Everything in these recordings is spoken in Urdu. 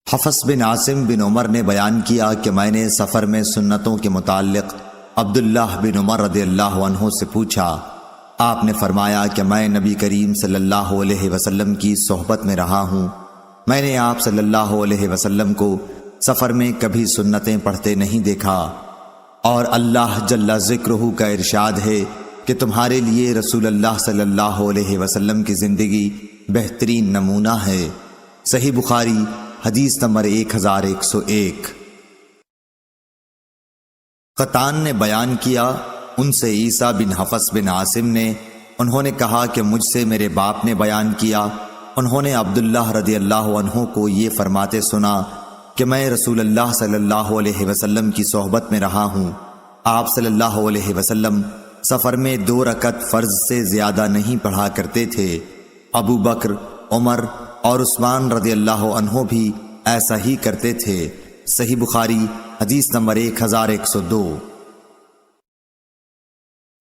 حفص بن عاصم بن عمر نے بیان کیا کہ میں نے سفر میں سنتوں کے متعلق عبداللہ بن عمر رضی اللہ عنہ سے پوچھا۔ آپ نے فرمایا کہ میں نبی کریم صلی اللہ علیہ وسلم کی صحبت میں رہا ہوں، میں نے آپ صلی اللہ علیہ وسلم کو سفر میں کبھی سنتیں پڑھتے نہیں دیکھا، اور اللہ جل ذکرہ کا ارشاد ہے کہ تمہارے لیے رسول اللہ صلی اللہ علیہ وسلم کی زندگی بہترین نمونہ ہے۔ صحیح بخاری حدیث نمبر 1101۔ قطان نے بیان کیا، ان سے عیسیٰ بن حفص بن عاصم نے، انہوں نے کہا کہ مجھ سے میرے باپ نے بیان کیا، انہوں نے عبداللہ رضی اللہ عنہ کو یہ فرماتے سنا کہ میں رسول اللہ صلی اللہ علیہ وسلم کی صحبت میں رہا ہوں، آپ صلی اللہ علیہ وسلم سفر میں 2 رکعت فرض سے زیادہ نہیں پڑھا کرتے تھے، ابو بکر، عمر اور عثمان رضی اللہ عنہ بھی ایسا ہی کرتے تھے۔ صحیح بخاری حدیث نمبر 1102۔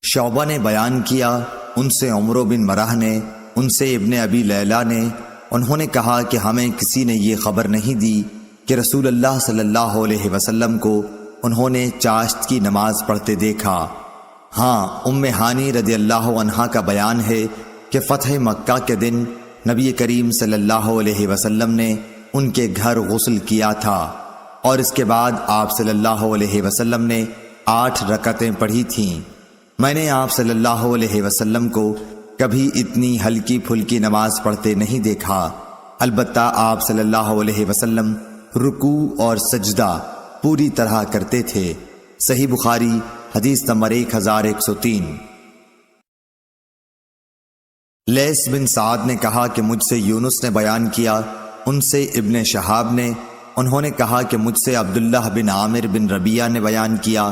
شعبہ نے بیان کیا، ان سے عمرو بن مرہ نے، ان سے ابن ابی لیلہ نے، انہوں نے کہا کہ ہمیں کسی نے یہ خبر نہیں دی کہ رسول اللہ صلی اللہ علیہ وسلم کو انہوں نے چاشت کی نماز پڑھتے دیکھا۔ ہاں، ام ہانی رضی اللہ عنہا کا بیان ہے کہ فتح مکہ کے دن نبی کریم صلی اللہ علیہ وسلم نے ان کے گھر غسل کیا تھا، اور اس کے بعد آپ صلی اللہ علیہ وسلم نے 8 رکعتیں پڑھی تھیں۔ میں نے آپ صلی اللہ علیہ وسلم کو کبھی اتنی ہلکی پھلکی نماز پڑھتے نہیں دیکھا، البتہ آپ صلی اللہ علیہ وسلم رکوع اور سجدہ پوری طرح کرتے تھے۔ صحیح بخاری حدیث نمبر 1103۔ لیث بن سعد نے کہا کہ مجھ سے یونس نے بیان کیا، ان سے ابن شہاب نے، انہوں نے کہا کہ مجھ سے عبداللہ بن عامر بن ربیعہ نے بیان کیا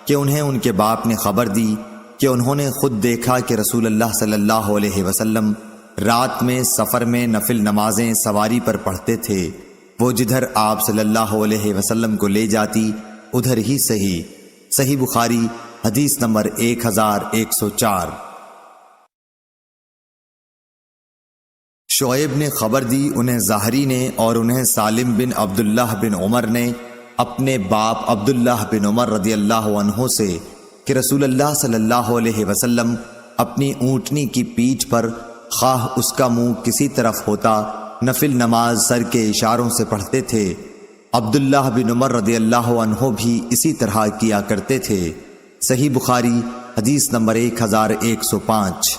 کہ انہیں ان کے باپ نے خبر دی کہ انہوں نے خود دیکھا کہ رسول اللہ صلی اللہ علیہ وسلم رات میں سفر میں نفل نمازیں سواری پر پڑھتے تھے، وہ جدھر آپ صلی اللہ علیہ وسلم کو لے جاتی ادھر ہی صحیح۔ صحیح بخاری حدیث نمبر 1104۔ شعیب نے خبر دی، انہیں زہری نے اور انہیں سالم بن عبداللہ بن عمر نے اپنے باپ عبداللہ بن عمر رضی اللہ عنہ سے کہ رسول اللہ صلی اللہ علیہ وسلم اپنی اونٹنی کی پیٹھ پر خواہ اس کا منہ کسی طرف ہوتا نفل نماز سر کے اشاروں سے پڑھتے تھے۔ عبداللہ بن عمر رضی اللہ عنہ بھی اسی طرح کیا کرتے تھے۔ صحیح بخاری حدیث نمبر 1105۔